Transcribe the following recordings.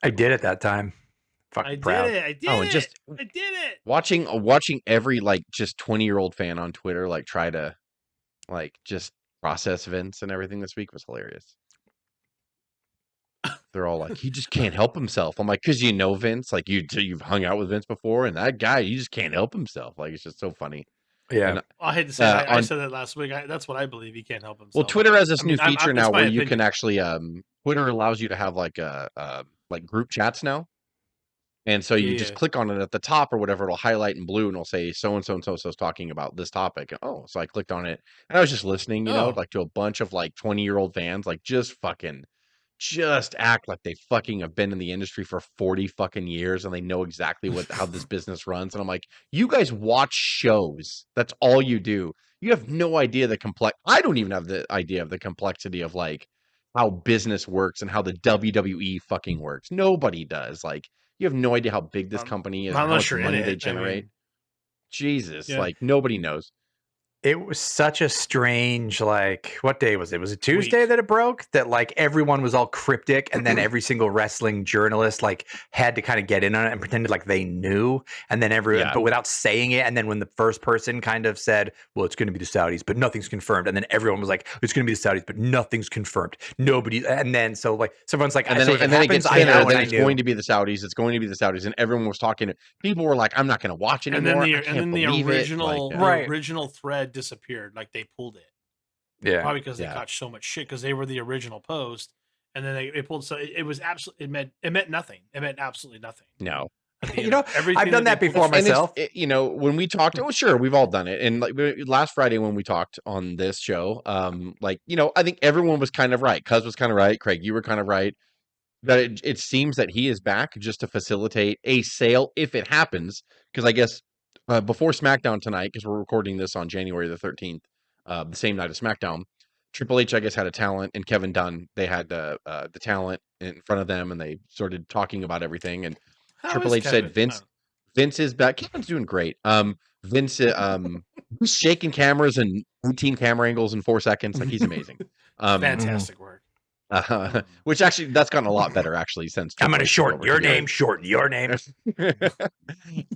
I did it that time. Fucking proud. I did it. Watching every like just 20-year-old fan on Twitter like try to like just process Vince and everything this week was hilarious. They're all like, he just can't help himself. I'm like, because you know Vince, like you've hung out with Vince before, and that guy, he just can't help himself. Like it's just so funny. Yeah. And, I hate to say that. I said that last week. That's what I believe. He can't help himself. well, Twitter has this new feature now where you opinion. can actually Twitter allows you to have like like group chats now. And so you just click on it at the top or whatever, it'll highlight in blue and it'll say so and so and so is talking about this topic. Oh, so I clicked on it and I was just listening, you know, like to a bunch of like 20-year-old fans, like just act like they fucking have been in the industry for 40 fucking years and they know exactly how this business runs. And I'm like, you guys watch shows. That's all you do. You have no idea I don't even have the idea of the complexity of like how business works and how the WWE fucking works. Nobody does. Like, you have no idea how big this company is, how much money they generate. Jesus, like nobody knows. It was such a strange, like, what day was it? Was it Tuesday that it broke? That like everyone was all cryptic, and then every single wrestling journalist like had to kind of get in on it and pretended like they knew, and then but without saying it. And then when the first person kind of said, "Well, it's going to be the Saudis, but nothing's confirmed," and then everyone was like, "It's going to be the Saudis, but nothing's confirmed." Nobody, and then so everyone's like, and then, it gets it's going to be the Saudis. It's going to be the Saudis, and everyone was talking. People were like, "I'm not going to watch anymore." And then the original thread disappeared. Like they pulled it. Probably because they caught so much shit because they were the original post, and then they pulled. So it was absolutely it meant nothing. It meant absolutely nothing. No. You know, I've done that before myself. You know, when we talked, sure, we've all done it. And like last Friday when we talked on this show, like, you know, I think everyone was kind of right. Cuz was kind of right. Craig, you were kind of right. That it seems that he is back just to facilitate a sale if it happens. Because I guess before SmackDown tonight, because we're recording this on January the 13th, the same night of SmackDown, Triple H, I guess, had a talent, and Kevin Dunn, they had the talent in front of them, and they started talking about everything. And Triple H said, Vince is back. Kevin's doing great. Vince, he's shaking cameras and 18 camera angles in 4 seconds. Like, he's amazing. Fantastic work. Which actually, that's gotten a lot better, actually, since I'm going to shorten your name.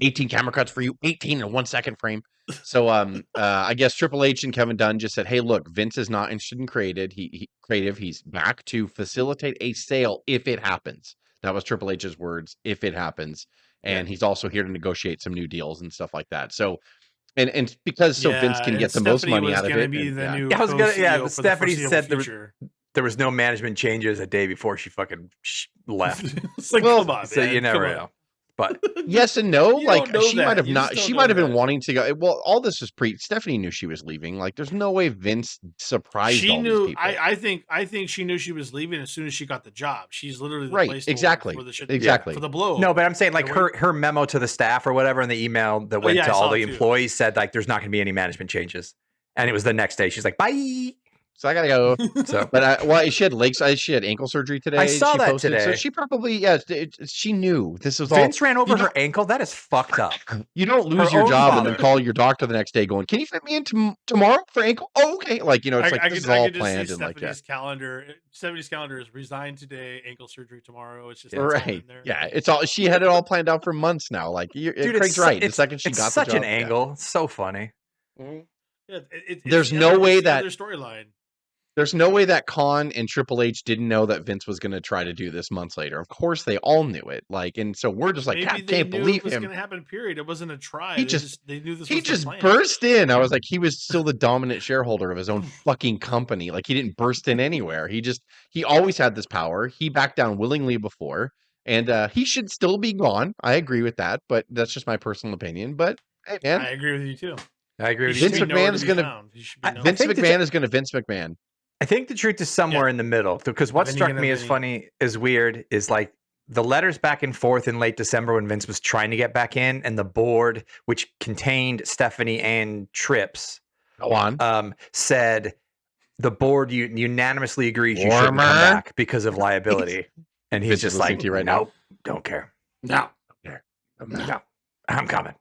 18 camera cuts for you, 18 in 1 second frame. So I guess Triple H and Kevin Dunn just said, hey, look, Vince is not interested in creative. He's back to facilitate a sale if it happens. That was Triple H's words, if it happens. And he's also here to negotiate some new deals and stuff like that. So, and because Vince can get the most money out of it. Stephanie said there was no management changes a day before she fucking left. It's like, come on, so you never know. But yes and no. Like she might have not. She might have been wanting to go. Well, all this was Stephanie knew she was leaving. Like, there's no way Vince surprised. She knew. These people. I think she knew she was leaving as soon as she got the job. She's literally the right. Place Exactly. For the shit, exactly. For the blow. No, but I'm saying like her memo to the staff or whatever, and the email that went to all the employees said like there's not going to be any management changes. And it was the next day. She's like, bye. So I gotta go. But she had ankle surgery today. I saw that today. So she probably she knew this was Vince ran over her ankle. That is fucked up. You don't lose your job and then call your doctor the next day going, "Can you fit me in tomorrow for ankle?" Oh, okay. Like, you know, it's this is all planned and like Stephanie's calendar is resigned today, ankle surgery tomorrow. It's just right. Yeah, it's all. She had it all planned out for months now. Like, Craig's right. The second she got the job, it's such an angle. It's so funny. Yeah, there's no way that storyline. There's no way that Khan and Triple H didn't know that Vince was going to try to do this months later. Of course, they all knew it. Like, and so we're just like, God, can't believe it was going to happen. Period. It wasn't a try. They knew this. He just burst in. I was like, he was still the dominant shareholder of his own fucking company. Like, he didn't burst in anywhere. He always had this power. He backed down willingly before, and he should still be gone. I agree with that, but that's just my personal opinion. But hey, man, I agree with you too. I agree with you. Vince McMahon is going to. Vince McMahon is going to Vince McMahon. I think the truth is somewhere in the middle, because what struck me as funny, as weird, is like the letters back and forth in late December when Vince was trying to get back in, and the board, which contained Stephanie and Trips, said the board unanimously agrees you shouldn't come back because of liability. And he's just like, nope, don't care. No, I'm coming.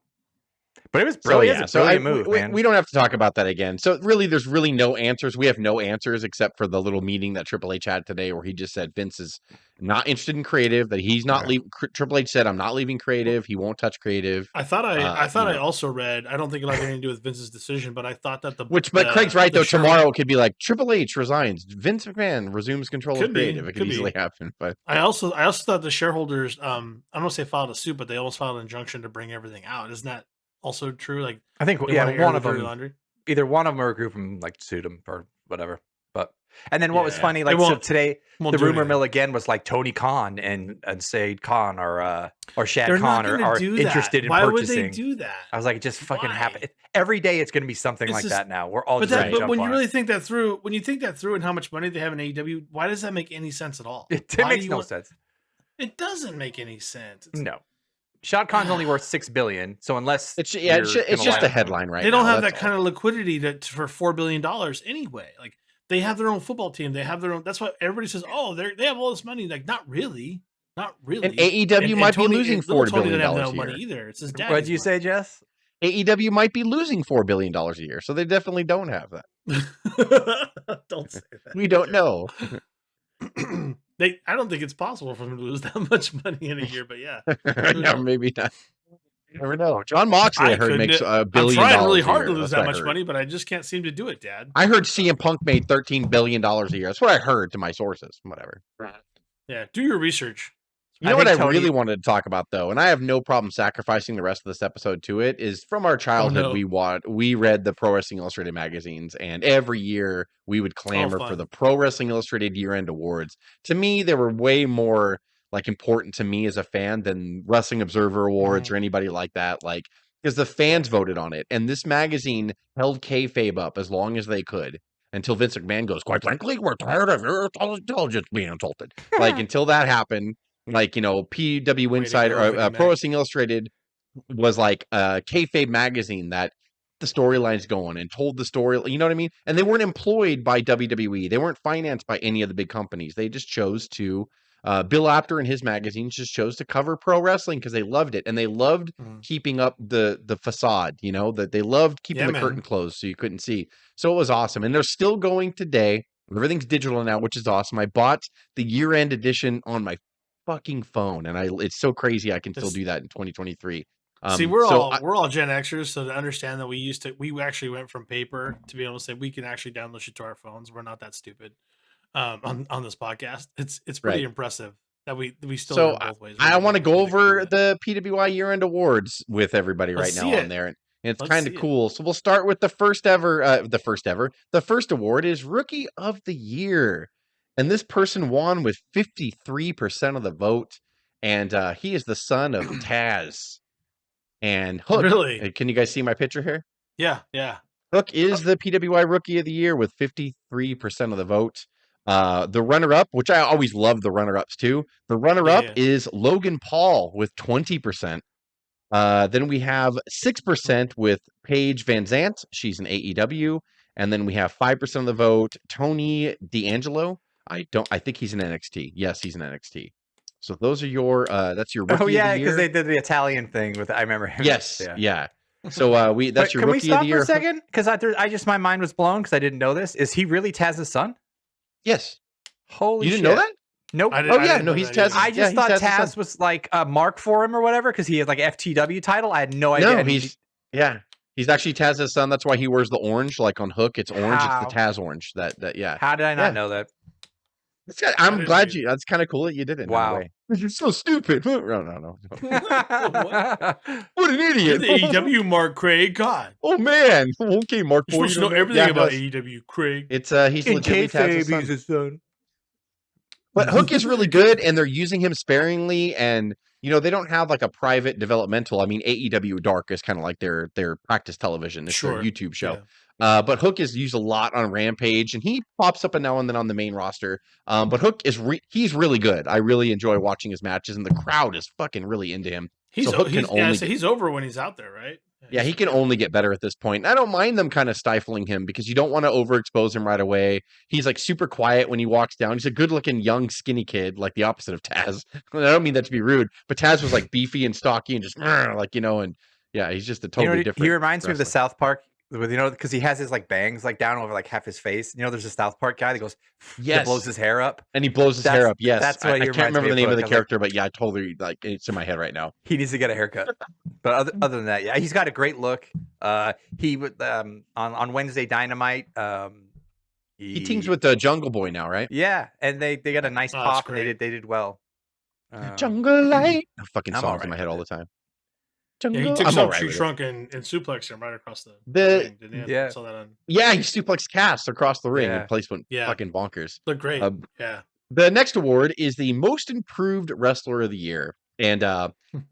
But it was brilliant. So, brilliant move, man. We don't have to talk about that again. So really, there's really no answers. We have no answers except for the little meeting that Triple H had today, where he just said Vince is not interested in creative. That he's not leaving. Triple H said, "I'm not leaving creative. He won't touch creative." I thought I also read. I don't think it had anything to do with Vince's decision, but I thought that but Craig's right though. Tomorrow it could be like Triple H resigns, Vince McMahon resumes control of creative. It could easily happen. But I also thought the shareholders. I don't want to say filed a suit, but they almost filed an injunction to bring everything out. Isn't that also true? Like, I think one of them, either one of them or a group of them, like sued him or whatever. But and then what was funny, like so today, the rumor mill again was like Tony Khan and Saeed Khan or Shad Khan are interested in purchasing. Why would they do that? I was like, it just fucking happened. Every day it's going to be something like that now. We're all but when you really think that through, and how much money they have in AEW, why does that make any sense at all? It makes no sense. It doesn't make any sense. No. Shad Khan's only worth $6 billion, so unless it's just a headline, right? They don't have that kind of liquidity for $4 billion anyway. Like they have their own football team, they have their own. That's why everybody says, "Oh, they have all this money." Like not really. And AEW might be losing $4 billion a year. Money either. It's his dad. What did you say, Jess? AEW might be losing $4 billion a year, so they definitely don't have that. Don't say that. We don't know. I don't think it's possible for them to lose that much money in a year, but yeah. No, maybe not. You never know. John Moxley, I heard, makes $1 billion. I'm trying really hard to lose that much money, but I just can't seem to do it, Dad. I heard CM Punk made $13 billion a year. That's what I heard to my sources. Whatever. Yeah, do your research. You know what I really wanted to talk about, though, and I have no problem sacrificing the rest of this episode to it, is from our childhood, we read the Pro Wrestling Illustrated magazines, and every year we would clamor for the Pro Wrestling Illustrated year-end awards. To me, they were way more important to me as a fan than Wrestling Observer Awards or anybody like that, because the fans voted on it, and this magazine held kayfabe up as long as they could. Until Vince McMahon goes, quite frankly, we're tired of your intelligence being insulted. Until that happened. PW Insider, Pro Wrestling Illustrated was like a kayfabe magazine that the storyline's going and told the story. You know what I mean? And they weren't employed by WWE. They weren't financed by any of the big companies. They just chose to. Bill Apter and his magazines just chose to cover pro wrestling because they loved it, and they loved keeping up the facade. That they loved keeping the curtain closed so you couldn't see. So it was awesome, and they're still going today. Everything's digital now, which is awesome. I bought the year-end edition on my fucking phone, and it's so crazy I can still do that in 2023. See, we're all Gen Xers, so to understand that we actually went from paper to be able to say we can actually download shit to our phones. We're not that stupid on this podcast. It's pretty impressive that we still learn both ways. I want to go over the PWI year-end awards with everybody right now on there. And it's kind of cool. So we'll start with the first award is Rookie of the Year. And this person won with 53% of the vote. And he is the son of Taz and Hook. Really? Can you guys see my picture here? Yeah. Hook is the PWI Rookie of the Year with 53% of the vote. The runner-up, which I always love the runner-ups too. The runner-up is Logan Paul with 20%. Then we have 6% with Paige Van Zant. She's an AEW. And then we have 5% of the vote, Tony D'Angelo. I think he's an NXT. Yes, he's an NXT. So those are your that's your rookie of the year. Because they did the Italian thing with I remember him. Yes, yeah. So that's your rookie of the year. Can we stop for a second? Because my mind was blown because I didn't know this. Is he really Taz's son? Yes. Holy shit. You didn't know that? Nope. He's Taz. I just thought Taz was like a mark for him or whatever because he has like FTW title. I had no idea. No, he's actually Taz's son. That's why he wears the orange, like on Hook. It's orange. It's the Taz orange. That. How did I not know that? I'm glad you. That's kind of cool that you did it. Wow. You're so stupid. No. What an idiot. The AEW Mark Craig. God. Oh man. Okay, Mark. You're supposed to know everything about AEW Craig. It's he's legitimately Taz's son. But Hook is really good, and they're using him sparingly, and they don't have like a private developmental. I mean, AEW Dark is kind of like their practice television. It's their YouTube show. Yeah. But Hook is used a lot on Rampage, and he pops up now and then on the main roster. But Hook is he's really good. I really enjoy watching his matches, and the crowd is fucking really into him. He's over when he's out there, right? Yeah, he can only get better at this point. I don't mind them kind of stifling him because you don't want to overexpose him right away. He's like super quiet when he walks down. He's a good-looking, young, skinny kid, like the opposite of Taz. I don't mean that to be rude, but Taz was like beefy and stocky and just and Yeah, he's just a totally different. He reminds wrestler. me of the South Park with because he has his like bangs like down over like half his face. There's a South Park guy that goes that blows his hair up, and he blows his hair up. Yes, that's what I can't remember the name of the character, but yeah, I totally it's in my head right now. He needs to get a haircut. But other than that, yeah, he's got a great look. He would on Wednesday Dynamite. He teams with Jungle Boy now, right? Yeah, and they got a nice pop, and they did well. Jungle Light, fucking songs in my head all the time. Jungle. Yeah, he took some tree trunk and suplexed him right across the ring. Didn't he? Yeah, saw that on... yeah, he suplexed Cass across the ring. The place went fucking bonkers. Looked great. Yeah. The next award is the Most Improved Wrestler of the Year. And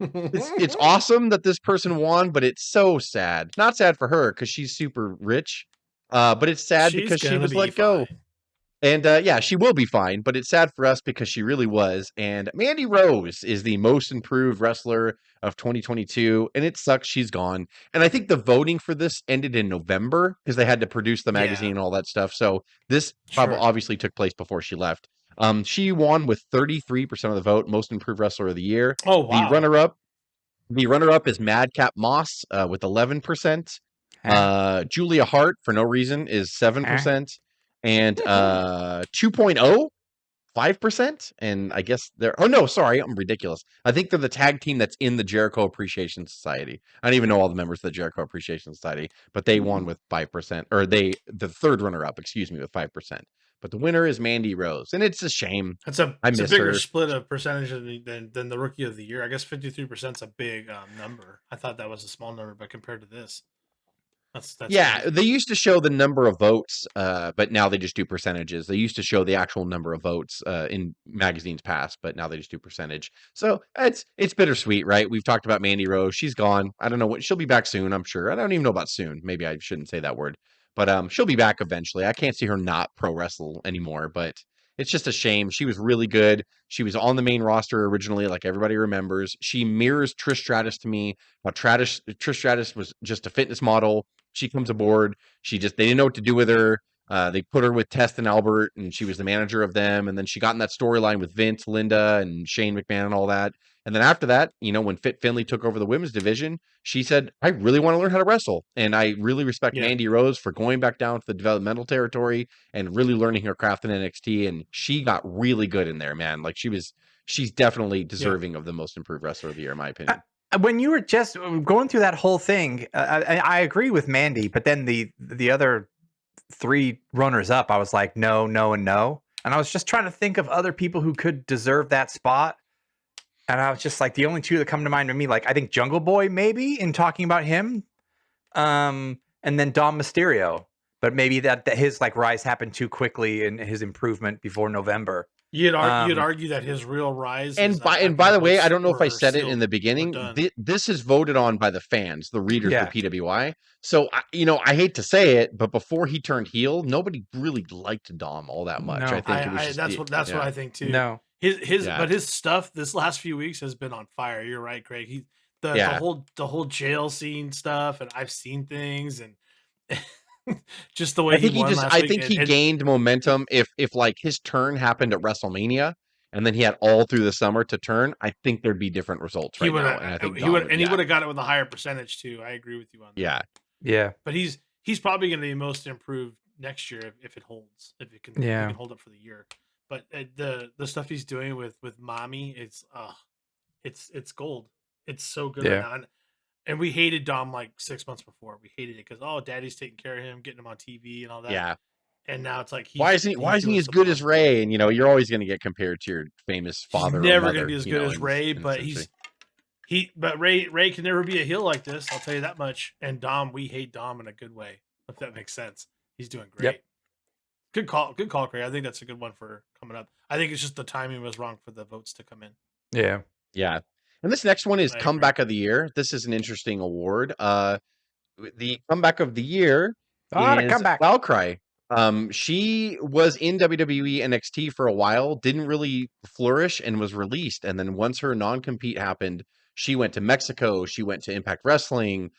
it's awesome that this person won, but it's so sad. Not sad for her because she's super rich, but it's sad because she was let go. And yeah, she will be fine, but it's sad for us because she really was. And Mandy Rose is the Most Improved Wrestler of 2022, and it sucks she's gone. And I think the voting for this ended in November because they had to produce the magazine and all that stuff. So this probably obviously took place before she left. She won with 33% of the vote, Most Improved Wrestler of the Year. Oh, wow. The runner-up is Madcap Moss with 11%. Julia Hart, for no reason, is 7%. And 2.0, 5%. And I guess I'm ridiculous. I think they're the tag team that's in the Jericho Appreciation Society. I don't even know all the members of the Jericho Appreciation Society, but they won with 5%, or the third runner-up, with 5%. But the winner is Mandy Rose, and it's a shame. It's a bigger split of percentage than the Rookie of the Year. I guess 53% is a big number. I thought that was a small number, but compared to this, that's crazy. They used to show the number of votes, but now they just do percentages. They used to show the actual number of votes in magazines past, but now they just do percentage. So it's bittersweet, right? We've talked about Mandy Rose. She's gone. I don't know what she'll be back soon. I'm sure. I don't even know about soon. Maybe I shouldn't say that word. But she'll be back eventually. I can't see her not pro wrestle anymore, but it's just a shame. She was really good. She was on the main roster originally, like everybody remembers. She mirrors Trish Stratus to me. Trish Stratus was just a fitness model. She comes aboard. They didn't know what to do with her. They put her with Test and Albert, and she was the manager of them. And then she got in that storyline with Vince, Linda, and Shane McMahon and all that. And then after that, when Fit Finlay took over the women's division, she said, I really want to learn how to wrestle. And I really respect Mandy Rose for going back down to the developmental territory and really learning her craft in NXT. And she got really good in there, man. Like she's definitely deserving of the Most Improved Wrestler of the Year, in my opinion. When you were just going through that whole thing, I agree with Mandy, but then the other three runners up, I was like, no, no, and no. And I was just trying to think of other people who could deserve that spot. And I was just like, the only two that come to mind to me, like, I think Jungle Boy, maybe, in talking about him. And then Dom Mysterio. But maybe that his like rise happened too quickly and his improvement before November. You'd argue that his real rise. And by the way, I don't know if I said it in the beginning. This is voted on by the fans, the readers of PWI. So I hate to say it, but before he turned heel, nobody really liked Dom all that much. No, I think it was that's what I think too. No, but his stuff this last few weeks has been on fire. You're right, Craig. The whole jail scene stuff, and I've seen things and. Just the way I think he gained momentum. If like his turn happened at WrestleMania and then he had all through the summer to turn, I think there'd be different results right now. And I think he would have got it with a higher percentage too. I agree with you on that. Yeah. But he's probably going to be most improved next year if it holds. If it can hold up for the year. But the stuff he's doing with Mommy, it's gold. It's so good right now. And we hated Dom like 6 months before. We hated it because Daddy's taking care of him, getting him on TV and all that. Yeah. And now it's like why isn't he as good as Ray? And you're always going to get compared to your famous father. He's never going to be as good as Ray, but Ray can never be a heel like this. I'll tell you that much. And Dom, we hate Dom in a good way, if that makes sense. He's doing great. Yep. Good call, Craig. I think that's a good one for coming up. I think it's just the timing was wrong for the votes to come in. Yeah. And this next one is Comeback of the Year. This is an interesting award. The Comeback of the Year is Valkyrie. She was in WWE NXT for a while, didn't really flourish, and was released. And then once her non-compete happened, She went to Mexico. She went to Impact Wrestling.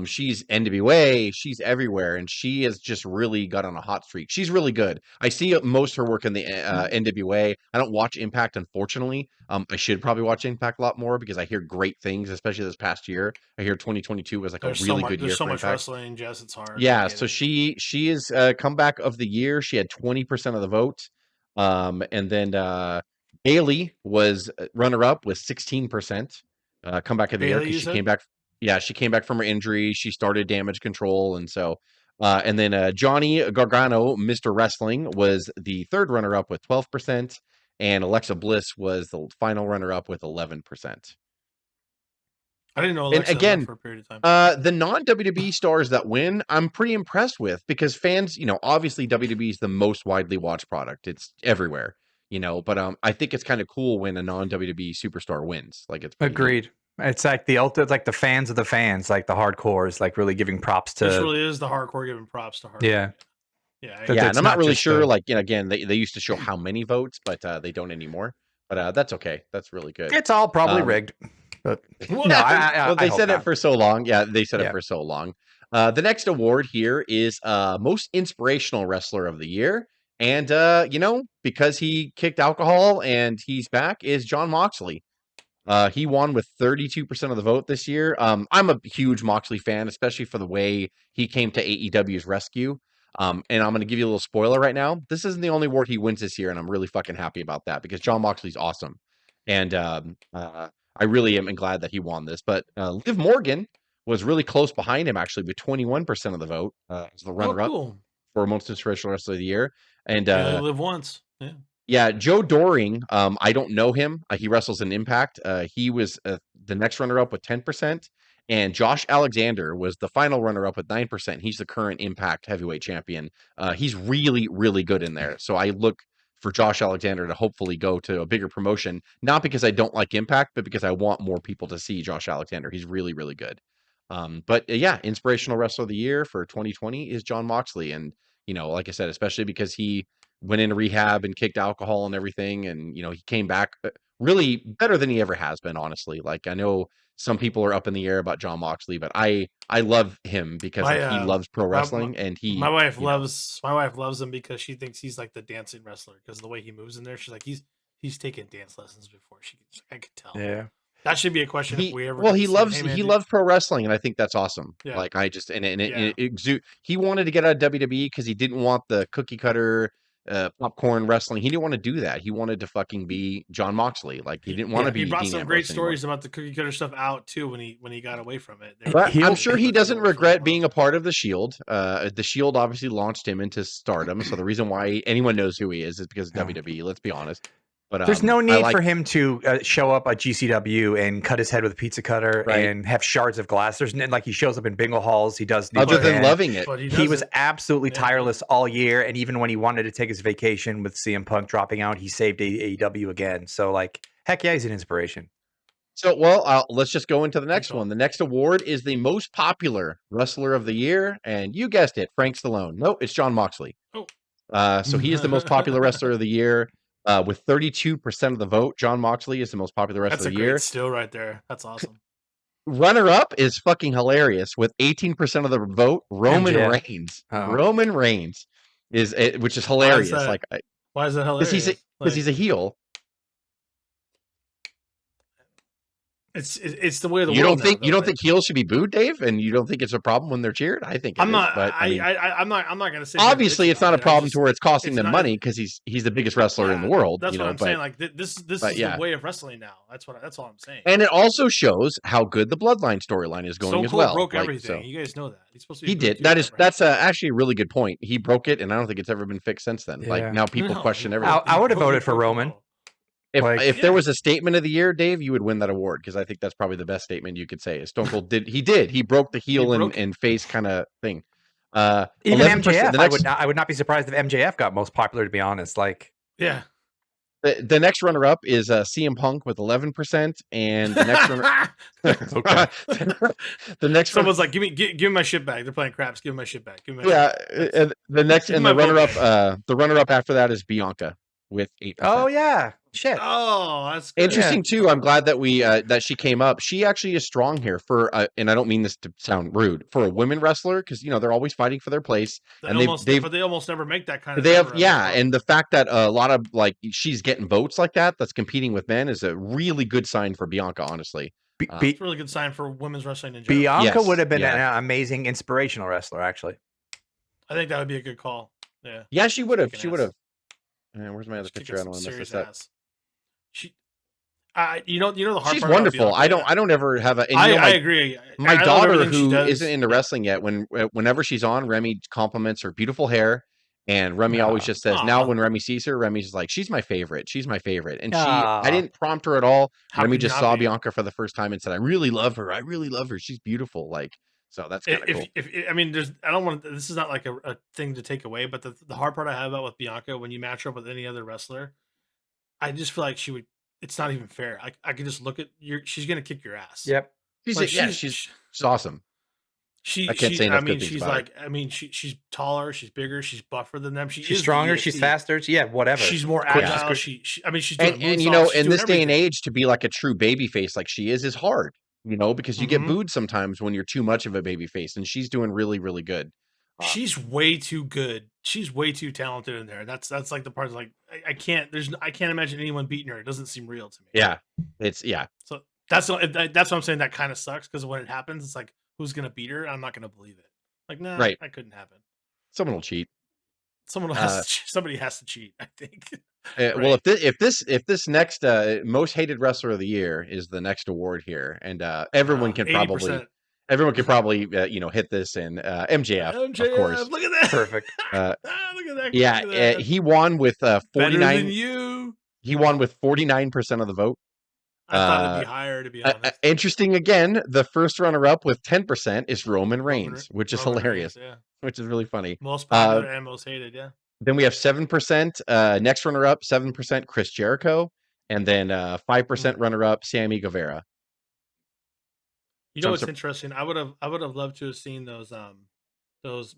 She's NWA. She's everywhere, and she has just really got on a hot streak. She's really good. I see most of her work in the NWA. I don't watch Impact, unfortunately. I should probably watch Impact a lot more because I hear great things, especially this past year. I hear 2022 was like a really good year. There's so for much Impact. wrestling, Jess. It's hard. Yeah, so she is comeback of the year. She had 20% of the vote. And then Bailey was runner-up with 16%. Comeback of the year because she came back. Yeah, she came back from her injury. She started Damage Control, and so and then Johnny Gargano, Mr. Wrestling, was the third runner-up with 12%, and Alexa Bliss was the final runner-up with 11%. I didn't know Alexa again for a period of time. The non-WWE stars that win, I'm pretty impressed with because fans, obviously WWE is the most widely watched product. It's everywhere, but I think it's kind of cool when a non-WWE superstar wins. Like it's agreed. Neat. It's like the ultimate, like the fans of the fans, like the hardcores, like really giving props to. This really is the hardcore giving props to hardcore. Yeah. Yeah, and I'm not really sure. Like, again, they used to show how many votes, but they don't anymore. But that's okay. That's really good. It's all probably rigged. But no, well, they said it for so long. Yeah, they said it for so long. The next award here is most inspirational wrestler of the year, and because he kicked alcohol and he's back, is Jon Moxley. He won with 32% of the vote this year. I'm a huge Moxley fan, especially for the way he came to AEW's rescue. And I'm going to give you a little spoiler right now. This isn't the only award he wins this year, and I'm really fucking happy about that because Jon Moxley's awesome. And I really am glad that he won this. But Liv Morgan was really close behind him, actually, with 21% of the vote as the runner-up for most inspirational wrestler of the year. And Liv once. Yeah. Yeah, Joe Doring, I don't know him. He wrestles in Impact. He was the next runner-up with 10%, and Josh Alexander was the final runner-up with 9%. He's the current Impact heavyweight champion. He's really, really good in there. So I look for Josh Alexander to hopefully go to a bigger promotion, not because I don't like Impact, but because I want more people to see Josh Alexander. He's really, really good. But yeah, inspirational wrestler of the year for 2020 is Jon Moxley. And, like I said, especially because he went into rehab and kicked alcohol and everything. And, he came back really better than he ever has been, honestly. Like, I know some people are up in the air about Jon Moxley, but I love him because he loves pro wrestling. And my wife loves him because she thinks he's like the dancing wrestler because of the way he moves in there. She's like, he's taken dance lessons before. I could tell. Yeah. That should be a question if we ever. Well, he loves pro wrestling, and I think that's awesome. Yeah. Like he wanted to get out of WWE because he didn't want the cookie cutter popcorn wrestling. He didn't want to do that. He wanted to fucking be Jon Moxley. Like he didn't want to be. He brought Dean some Ambrose great stories anymore. about the cookie cutter stuff out too when he got away from it. But I'm sure he doesn't regret being a part of the Shield. The Shield obviously launched him into stardom. So the reason why anyone knows who he is because of WWE. Let's be honest. But there's no need for him to show up at GCW and cut his head with a pizza cutter and have shards of glass. There's like he shows up in bingo halls. He does other than loving it. He was absolutely tireless all year, and even when he wanted to take his vacation with CM Punk dropping out, he saved AEW again. So like, heck yeah, he's an inspiration. So let's just go into the next one. The next award is the most popular wrestler of the year, and you guessed it, Frank Stallone. No, it's Jon Moxley. So he is the most popular wrestler of the year. With 32% of the vote, Jon Moxley is the most popular wrestler of the year. That's a great still right there. That's awesome. Runner-up is fucking hilarious with 18% of the vote. Roman Reigns. Roman Reigns which is hilarious. Why is that hilarious? Because he's a heel. It's the way of the you world. You don't think heels should be booed, Dave, and you don't think it's a problem when they're cheered? I think I'm not going to say. Obviously, it's not a problem to where it's costing them money because he's the biggest wrestler in the world. That's what I'm saying. Like this is the way of wrestling now. That's all I'm saying. And it also shows how good the Bloodline storyline is going as well. Broke everything. You guys know that. He's supposed to be. He did. That's actually a really good point. He broke it, and I don't think it's ever been fixed since then. Yeah. Like now, people question everything. I would have voted for Roman. If there was a statement of the year, Dave, you would win that award because I think that's probably the best statement you could say. Stone Cold he broke the heel and face kind of thing. Even MJF, I would not be surprised if MJF got most popular. To be honest, the next runner up is CM Punk with 11%, and the next runner. The next someone's like, give me my shit back. They're playing craps. Give me my shit back. The runner up after that is Bianca. with 8%. Oh yeah, shit. Oh, that's good. Interesting too. I'm glad that we that she came up. She actually is strong here for, and I don't mean this to sound rude, for a women wrestler, because they're always fighting for their place, but they almost never make that kind of. They have and the fact that a lot of she's getting votes like that's competing with men is a really good sign for Bianca. Honestly, it's a really good sign for women's wrestling in general. Bianca would have been an amazing inspirational wrestler. Actually, I think that would be a good call. Yeah, yeah, she would have. She would have. Where's my other picture? I don't want to mess this up. She, the hard she's part wonderful. I don't ever have a. I agree. My daughter, who isn't into wrestling yet, whenever she's on, Remy compliments her beautiful hair, and Remy always just says, now when Remy sees her, Remy's just like, she's my favorite. She's my favorite, and I didn't prompt her at all. Remy just saw Bianca for the first time and said, I really love her. I really love her. She's beautiful. So that's kind of cool. I don't want to. This is not like a thing to take away, but the hard part I have about with Bianca, when you match her up with any other wrestler, I just feel like she would. It's not even fair. I can just look at she's gonna kick your ass. Yep. She's awesome. I can't say enough good things about her. She's taller, she's bigger, she's buffer than them. She's stronger, she's faster. Yeah, whatever. She's more agile. She's doing and in this day and age, to be like a true baby face like she is hard. Because you get booed sometimes when you're too much of a baby face, and she's doing really, really good. She's way too good. She's way too talented in there. That's like the part I can't imagine anyone beating her. It doesn't seem real to me. Yeah. So that's what I'm saying. That kind of sucks, because when it happens, it's like, who's gonna beat her? I'm not gonna believe it. Like, no, right. That couldn't happen. Someone will cheat. Somebody has to cheat, I think. Right. Well, if this next most hated wrestler of the year is the next award here, and everyone can 80%. Everyone could probably hit this, and MJF, of course. Look at that. Perfect. Look at that. Yeah, he won with 49. Better than you. He won with 49% of the vote. I thought it'd be higher, to be honest. Interesting again, the first runner-up with 10% is Roman Reigns, which is hilarious. Reigns, yeah. Which is really funny. Most popular and most hated, yeah. Then we have 7%. Next runner-up, 7% Chris Jericho, and then 5% runner-up Sammy Guevara. You know what's interesting? I would have loved to have seen those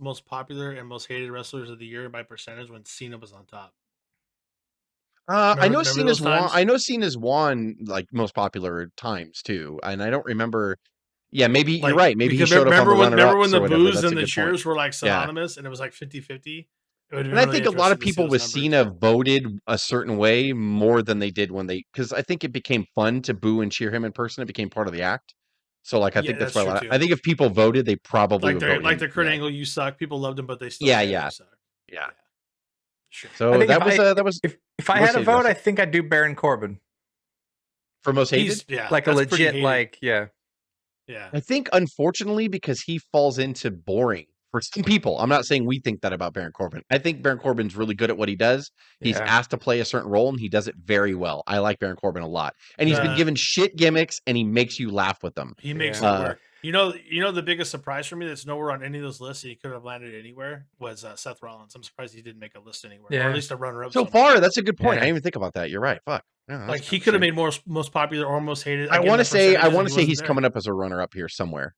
most popular and most hated wrestlers of the year by percentage when Cena was on top. I know Cena's won. I know Cena's won like most popular times too, and I don't remember. Yeah, maybe you're right. Maybe he showed up on the runner-ups. Remember when the boos and the cheers were like synonymous, and it was like 50-50? And I think a lot of people with Cena voted a certain way more than they did because I think it became fun to boo and cheer him in person. It became part of the act. So I think that's why I think if people voted, they probably would vote the Kurt Angle, you suck. People loved him, but they still you suck. Yeah. Sure. So that was if I had a vote, I think I'd do Baron Corbin for most hated. Like a legit Yeah. I think unfortunately because he falls into boring for some people. I'm not saying we think that about Baron Corbin. I think Baron Corbin's really good at what he does. He's asked to play a certain role, and he does it very well. I like Baron Corbin a lot, and he's been given shit gimmicks, and he makes you laugh with them. He makes it work. You know the biggest surprise for me that's nowhere on any of those lists, and he could have landed anywhere, was Seth Rollins. I'm surprised he didn't make a list anywhere, or at least a runner-up. So far, that's a good point. I didn't even think about that. You're right. Fuck. Yeah, he could have made most popular or most hated. I want to say he's coming up as a runner-up here somewhere.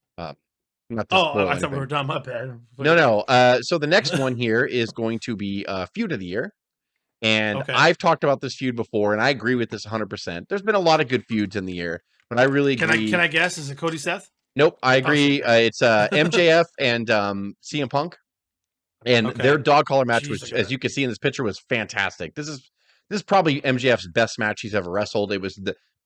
Not to spoil I thought we were done. My bad. No. So the next one here is going to be feud of the year. And I've talked about this feud before, and I agree with this 100%. There's been a lot of good feuds in the year, but I really agree. Can I guess? Is it Cody Seth? Nope, I agree. It's MJF and CM Punk. And their dog collar match, which, as you can see in this picture, was fantastic. This is probably MJF's best match he's ever wrestled. It was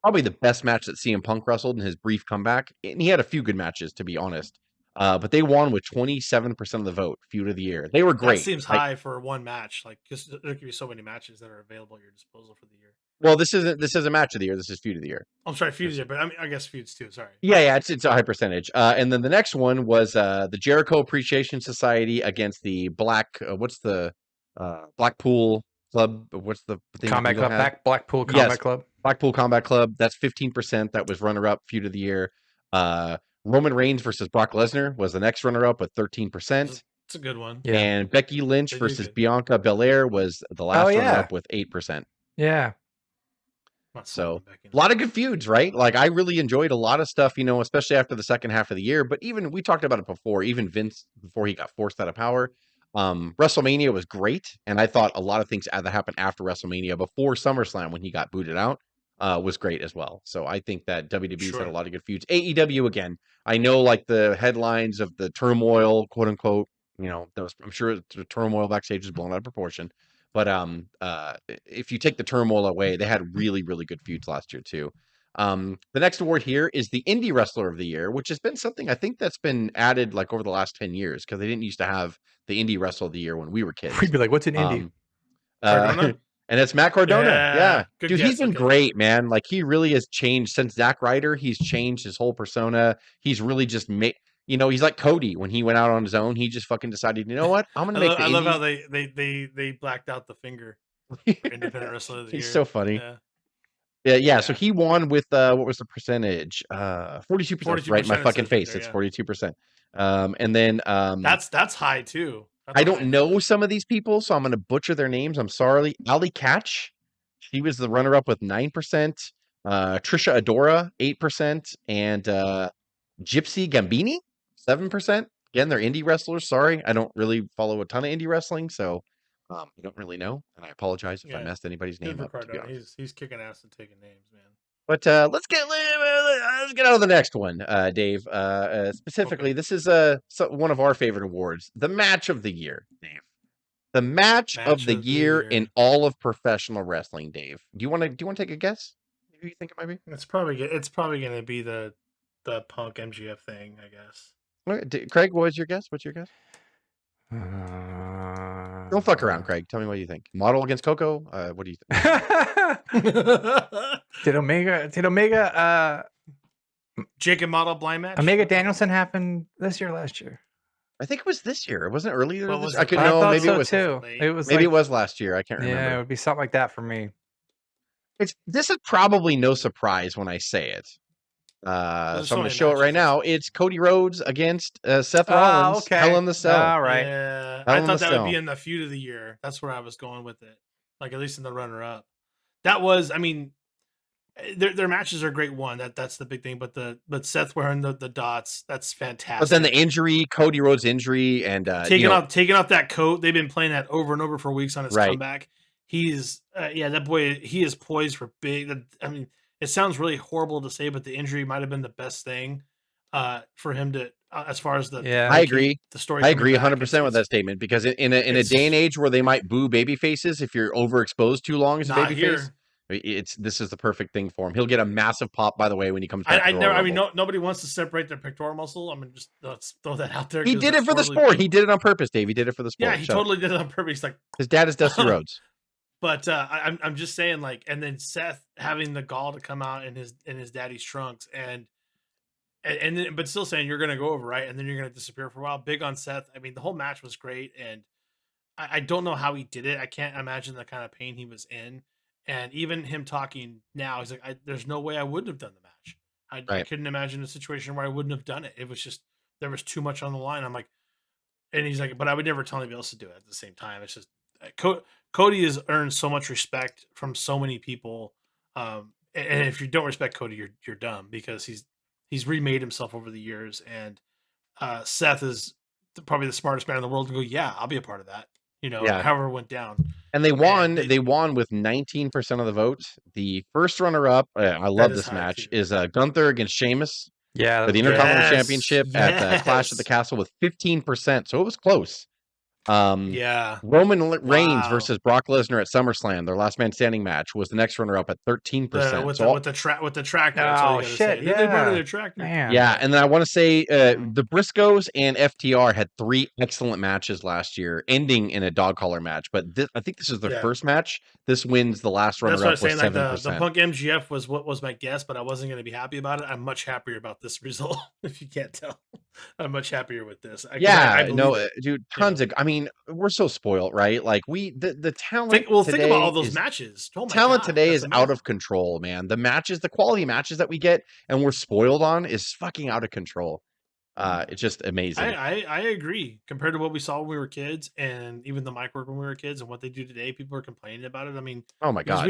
probably the best match that CM Punk wrestled in his brief comeback. And he had a few good matches, to be honest. But they won with 27% of the vote, feud of the year. They were great. That seems high for one match. Because there could be so many matches that are available at your disposal for the year. Well, this isn't match of the year. This is feud of the year. I'm sorry, feud of the year, but I guess feuds too. Sorry. Yeah, it's a high percentage. And then the next one was the Jericho Appreciation Society against the Blackpool Club. What's the thing? Combat Club. Blackpool Combat Club. Blackpool Combat Club. That's 15%. That was runner-up feud of the year. Roman Reigns versus Brock Lesnar was the next runner-up with 13%. It's a good one. Yeah. And Becky Lynch versus Bianca Belair was the last runner-up with 8%. Yeah. So a lot of good feuds, right? Like I really enjoyed a lot of stuff, especially after the second half of the year. But even we talked about it before. Even Vince, before he got forced out of power, WrestleMania was great, and I thought a lot of things that happened after WrestleMania, before SummerSlam when he got booted out, was great as well. So I think that WWE's had a lot of good feuds. AEW again, I know like the headlines of the turmoil, quote unquote, I'm sure the turmoil backstage is blown out of proportion. But if you take the turmoil away, they had really, really good feuds last year too. The next award here is the Indie Wrestler of the Year, which has been something I think that's been added like over the last 10 years because they didn't used to have the Indie Wrestler of the Year when we were kids. We'd be like, what's an indie? And it's Matt Cardona. Yeah. Dude, he's been great, man. Like, he really has changed since Zack Ryder. He's changed his whole persona. He's really just made, he's like Cody when he went out on his own. He just fucking decided, you know what? I'm going to make I love how they blacked out the finger for Independent Wrestler of the Year. He's so funny. Yeah. So he won with, what was the percentage? 42%, right in my fucking face. It's 42%. And then that's high too. I don't know some of these people, so I'm going to butcher their names. I'm sorry. Ali Catch, she was the runner-up with 9%. Trisha Adora, 8%. And Gypsy Gambini, 7%. Again, they're indie wrestlers. Sorry, I don't really follow a ton of indie wrestling, so I don't really know. And I apologize if I messed anybody's name up. He's kicking ass and taking names, man. But let's get out of the next one, Dave. Specifically, this is one of our favorite awards, the Match of the Year, Dave. The match of the year in all of professional wrestling, Dave. Do you want to take a guess? Who you think it might be? It's probably going to be the Punk MGF thing, I guess. Craig, what's your guess? Don't fuck around, Craig. Tell me what you think. Model against Coco? What do you think? Did Omega Jake and Model blind match? Omega Danielson happened this year, last year? I think it was this year. It wasn't earlier. I thought so too. It was maybe it was last year. I can't remember. Yeah, it would be something like that for me. This is probably no surprise when I say it. So I'm going to show it right now. It's Cody Rhodes against Seth Rollins. Okay. Hell in the Cell. All right. Yeah, I thought that would be in the feud of the year. That's where I was going with it. Like, at least in the runner-up. That was, I mean, their matches are a great one. That's the big thing. But Seth wearing the dots, that's fantastic. But then the injury, Cody Rhodes' injury, and taking off that coat. They've been playing that over and over for weeks on his comeback. He's that boy. He is poised for big. I mean, it sounds really horrible to say, but the injury might have been the best thing for him to, as far as the I agree. The story. I agree 100% with that statement because in a day and age where they might boo baby faces if you're overexposed too long as a baby face. This is the perfect thing for him. He'll get a massive pop, by the way, when he comes back. Nobody wants to separate their pectoral muscle. I mean, just let's throw that out there. He did it for the sport. He did it on purpose, Dave. He did it for the sport. Yeah, he totally did it on purpose. Like, his dad is Dusty Rhodes. But I'm just saying, like, and then Seth having the gall to come out in his daddy's trunks, and then, but still saying you're gonna go over, right, and then you're gonna disappear for a while. Big on Seth. I mean, the whole match was great, and I don't know how he did it. I can't imagine the kind of pain he was in. And even him talking now, he's like, there's no way I wouldn't have done the match. I couldn't imagine a situation where I wouldn't have done it. It was just, there was too much on the line. I'm like, and he's like, but I would never tell anybody else to do it at the same time. It's just, Cody has earned so much respect from so many people. And if you don't respect Cody, you're dumb, because he's remade himself over the years. And Seth is probably the smartest man in the world to go, yeah, I'll be a part of that. However it went down. And they won. They won with 19% of the vote. The first runner-up, I love this match, is Gunther against Sheamus. Yeah, for the Intercontinental Championship at Clash at the Castle with 15%. So it was close. Roman Reigns versus Brock Lesnar at SummerSlam, their last man standing match, was the next runner-up at 13%. With the tractor. Oh shit! Yeah, they brought in their tractor. Man. Yeah, and then I want to say the Briscoes and FTR had 3 excellent matches last year, ending in a dog collar match. But I think this is their first match. This wins the last runner-up with 7%. Like the Punk MGF was what was my guess, but I wasn't going to be happy about it. I'm much happier about this result. If you can't tell, I'm much happier with this. Dude, tons of. I mean, we're so spoiled, right? Like the talent. Think about all those matches. Oh my talent God, today is out of control, man. The matches, the quality matches that we get and we're spoiled on is fucking out of control. It's just amazing. I agree. Compared to what we saw when we were kids, and even the mic work when we were kids, and what they do today, people are complaining about it. I mean, oh my God,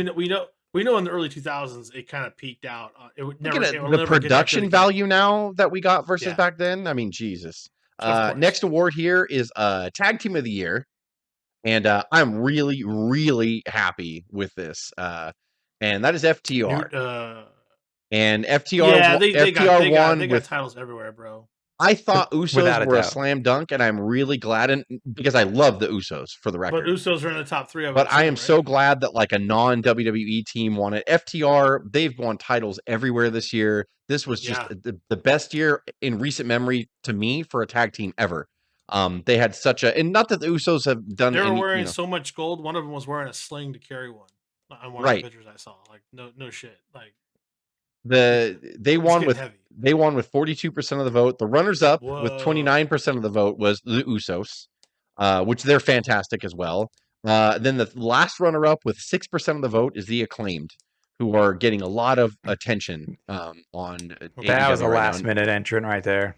we know in the early 2000s it kind of peaked out. It would never. The production value now that we got versus back then. I mean, Jesus. Next award here is Tag Team of the Year. And I'm really, really happy with this. And that is FTR. And FTR, FTR won. They got titles everywhere, bro. I thought Usos were a slam dunk, and I'm really glad, and because I love the Usos, for the record. But Usos are in the top 3 of it. But I am so glad that like a non-WWE team won it. FTR, they've won titles everywhere this year. This was just the best year in recent memory to me for a tag team ever. They had such a, and not that the Usos have done. They were wearing so much gold. One of them was wearing a sling to carry one. On one of the pictures I saw, like no shit, like. They won with 42% of the vote. The runners up with 29% of the vote was the Usos, which they're fantastic as well. Then the last runner up with 6% of the vote is the Acclaimed, who are getting a lot of attention on. That was a last minute entrant right there.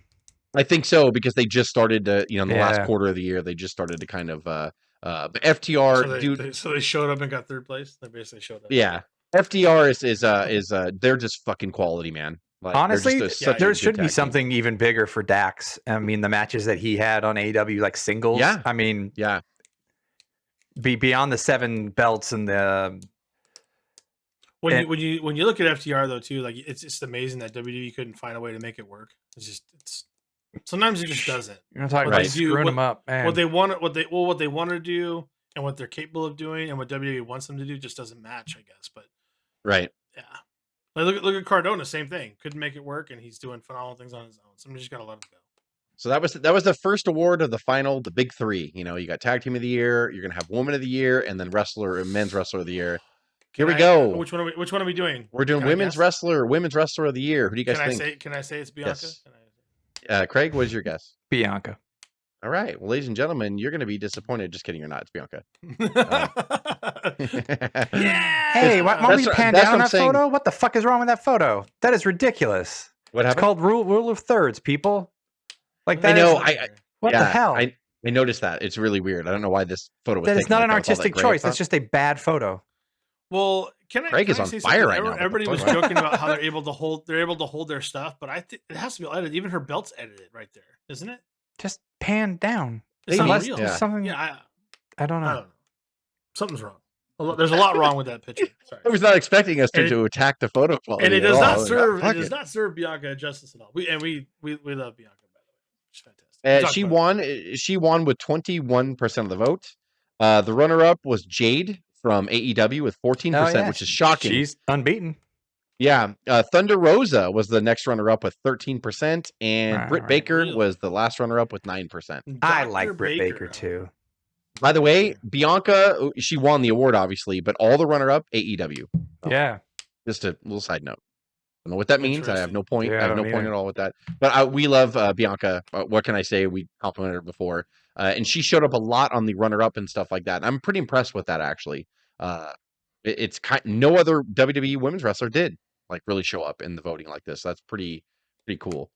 I think so, because they just started to, in the last quarter of the year, they just started to kind of. But FTR, so they showed up and got 3rd place. They basically showed up. Yeah. FDR is they're just fucking quality, man. Like, honestly, there should be something even bigger for Dax. I mean, the matches that he had on AEW, like singles. Yeah. I mean, beyond the 7 belts and the. When you look at FTR though too, like it's just amazing that WWE couldn't find a way to make it work. It's sometimes it just doesn't. You're not talking about screwing them up, man. What they want to do and what they're capable of doing and what WWE wants them to do just doesn't match, I guess. But. Right. Yeah. Like look at Cardona, same thing. Couldn't make it work, and he's doing phenomenal things on his own. Somebody just gotta let him go. So that was the first award of the big 3. You got Tag Team of the Year, you're gonna have Woman of the Year, and then Men's Wrestler of the Year. Here we go. Which one are we doing? We're doing Women's Wrestler of the Year. Who do you guys think? Can I say it's Bianca? Yes. Craig, what is your guess? Bianca. All right. Well, ladies and gentlemen, you're going to be disappointed. Just kidding, you're not. It's Bianca. Yeah. Hey, why don't we pan down that photo? What the fuck is wrong with that photo? That is ridiculous. What happened? It's called rule of thirds, people. Like that. I know. What the hell? I noticed that. It's really weird. I don't know why this photo was taken. That is not an artistic choice. That's just a bad photo. Well, Craig is on fire right now. Everybody was joking about how they're able to hold their stuff, but I think it has to be edited. Even her belt's edited right there, isn't it? Just pan down. It's not real. Something. Yeah, I don't know. Something's wrong. There's a lot wrong with that picture. Sorry. I was not expecting us to attack the photo quality. And it does not serve. It does not serve Bianca justice at all. We love Bianca, by the way. She's fantastic. She won with 21% of the vote. The runner-up was Jade from AEW with 14%, which is shocking. She's unbeaten. Yeah. Thunder Rosa was the next runner-up with 13%, and Britt Baker was the last runner-up with 9%. I like Britt Baker too. By the way, Bianca, she won the award, obviously, but all the runner-up, AEW. Yeah. Just a little side note. I don't know what that means. I have no point. I have no point at all with that. But we love Bianca. What can I say? We complimented her before. And she showed up a lot on the runner-up and stuff like that. And I'm pretty impressed with that, actually. It's no other WWE women's wrestler did really show up in the voting like this. That's pretty cool.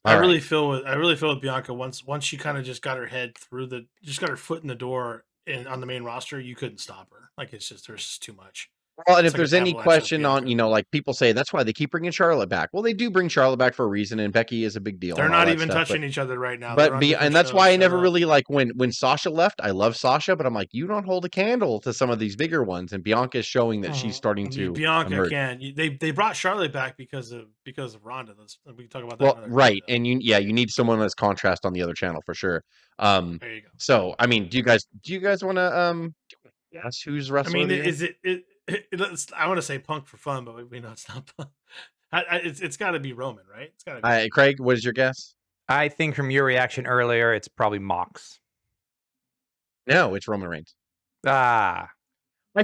I really feel with Bianca once she kind of just got her head just got her foot in the door on the main roster, you couldn't stop her. Like there's just too much. Well, and if there's any question on, people say that's why they keep bringing Charlotte back. Well, they do bring Charlotte back for a reason, and Becky is a big deal. They're not even touching each other right now. And that's why I never really when Sasha left. I love Sasha, but I'm like, you don't hold a candle to some of these bigger ones, and Bianca is showing that she's starting to. Bianca emerge. Can they brought Charlotte back because of Ronda. We can talk about that. Well, right, and you need someone that's contrast on the other channel for sure. There you go. So I mean, do you guys want to guess who's wrestling? I mean, is it? I want to say Punk for fun, but we know it's not Punk. It's got to be Roman, right? It's got to be. Craig, what is your guess? I think from your reaction earlier, it's probably Mox. No, it's Roman Reigns. I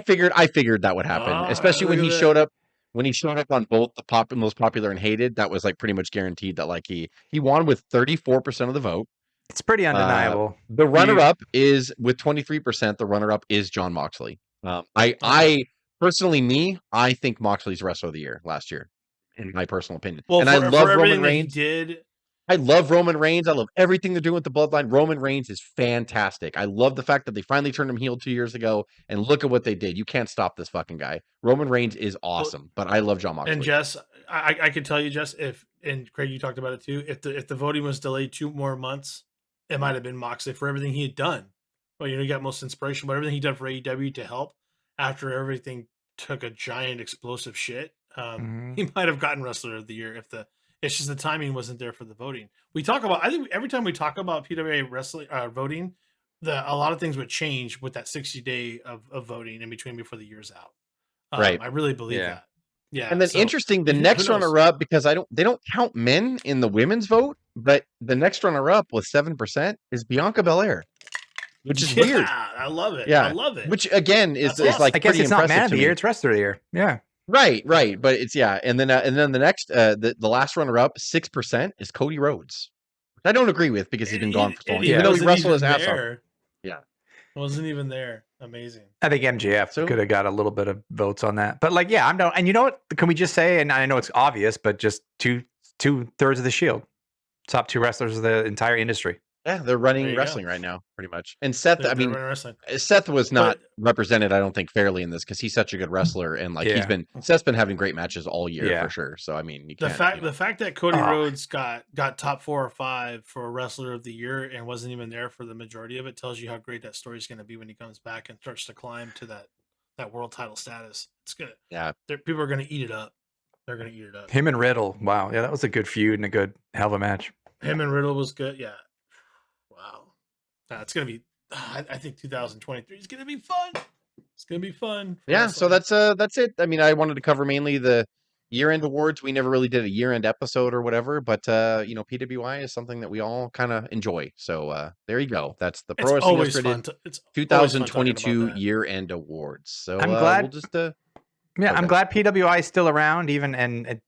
figured that would happen, especially when he showed up. When he showed up on both the most popular and hated, that was pretty much guaranteed that he won with 34% of the vote. It's pretty undeniable. The runner-up is with 23%. The runner-up is Jon Moxley. I personally, I think Moxley's Wrestler of the Year last year, in my personal opinion. Well, I love Roman Reigns. I love Roman Reigns. I love everything they're doing with the Bloodline. Roman Reigns is fantastic. I love the fact that they finally turned him heel 2 years ago, and look at what they did. You can't stop this fucking guy. Roman Reigns is awesome, but I love Jon Moxley. And Jess, I can tell you, Jess, and Craig, you talked about it too. If the voting was delayed 2 more months, it might have been Moxley for everything he had done. Well, you got most inspiration, but everything he done for AEW to help after everything took a giant explosive shit. He might have gotten Wrestler of the Year it's just the timing wasn't there for the voting. I think every time we talk about PWA wrestling voting, a lot of things would change with that 60-day of voting in between before the year's out. Right. I really believe that. Yeah. And then interesting, the next runner-up, because they don't count men in the women's vote, but the next runner-up with 7% is Bianca Belair, which is weird. I love it. Yeah, I love it. Which again is like, I guess pretty it's not Man impressive of the Year, it's Wrestler of the Year. Yeah. Right. But it's and then the next the last runner-up 6% is Cody Rhodes, which I don't agree with because he's been gone for so long, even though he wrestled his ass off. Yeah. Wasn't even there. Amazing. I think MJF could have got a little bit of votes on that. But like, I'm down. And you know what? Can we just say, and I know it's obvious, but just two-thirds of the Shield. Top 2 wrestlers of the entire industry. Yeah, they're running wrestling right now, pretty much. And Seth, Seth was not represented, I don't think, fairly in this because he's such a good wrestler, and like Seth's been having great matches all year for sure. So I mean, the fact that Cody Rhodes got top 4 or 5 for Wrestler of the Year and wasn't even there for the majority of it tells you how great that story is going to be when he comes back and starts to climb to that world title status. It's gonna, people are going to eat it up. They're going to eat it up. Him and Riddle, wow, that was a good feud and a good hell of a match. Him and Riddle was good, Wow. It's going to be, I think 2023 is going to be fun. It's going to be fun. Yeah, so that's it. I mean, I wanted to cover mainly the year-end awards. We never really did a year-end episode or whatever, but PWI is something that we all kind of enjoy. So there you go. That's the Pro Wrestling Illustrated 2022 year-end awards. So I'm glad we'll just I'm glad PWI is still around, even and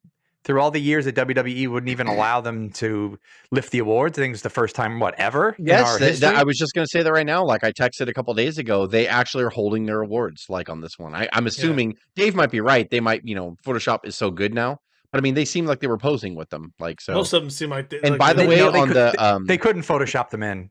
through all the years that WWE wouldn't even allow them to lift the awards. I think it's the first time, ever? Yes, I was just going to say that right now. Like I texted a couple days ago, they actually are holding their awards like on this one. I'm assuming Dave might be right. They might, Photoshop is so good now. But I mean, they seem like they were posing with them. Like so, most of them seem like. By the way, they couldn't Photoshop them in.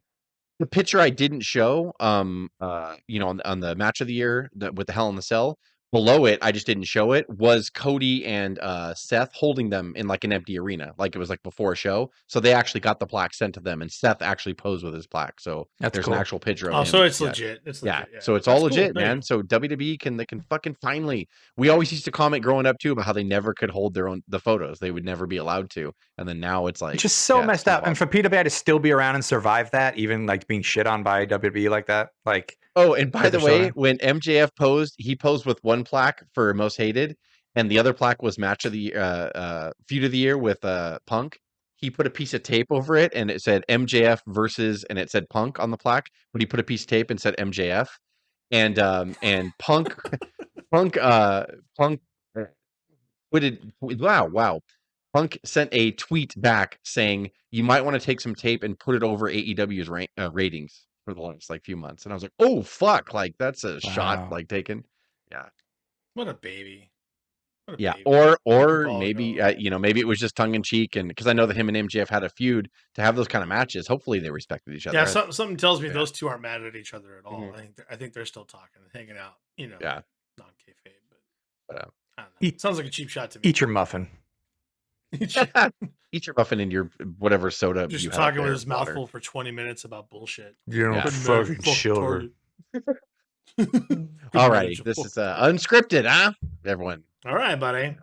The picture I didn't show, on the match of the year with the Hell in the Cell. Below it, I just didn't show it, was Cody and Seth holding them in like an empty arena. Like it was like before a show. So they actually got the plaque sent to them and Seth actually posed with his plaque. So there's an actual picture of him. So it's legit. It's legit. Yeah. So it's all legit, man. So WWE can fucking finally, we always used to comment growing up too about how they never could hold the photos. They would never be allowed to. And then now it's like just so messed up. And for PWI to still be around and survive that, even like being shit on by WWE like that, like. Oh, and by the way, when MJF posed, he posed with one plaque for Most Hated, and the other plaque was Match of the Feud of the Year with Punk. He put a piece of tape over it, and it said MJF versus, and it said Punk on the plaque. But he put a piece of tape and said MJF, and Punk, Punk Punk sent a tweet back saying you might want to take some tape and put it over AEW's ratings for the last few months. And I was like, oh fuck, like that's a shot taken. Yeah. What a baby. Baby. Or maybe maybe it was just tongue in cheek, and because I know that him and MJF had a feud to have those kind of matches. Hopefully they respected each other. Yeah, something tells me those two aren't mad at each other at all. Mm-hmm. I think they're still talking and hanging out. Non-kayfabe, but I don't know. Sounds like a cheap shot to me. Eat your muffin. Eat your muffin in your whatever soda. Just you talking with his mouth full for 20 minutes about bullshit. Fucking sugar. All right, this is unscripted, huh? Everyone. All right, buddy.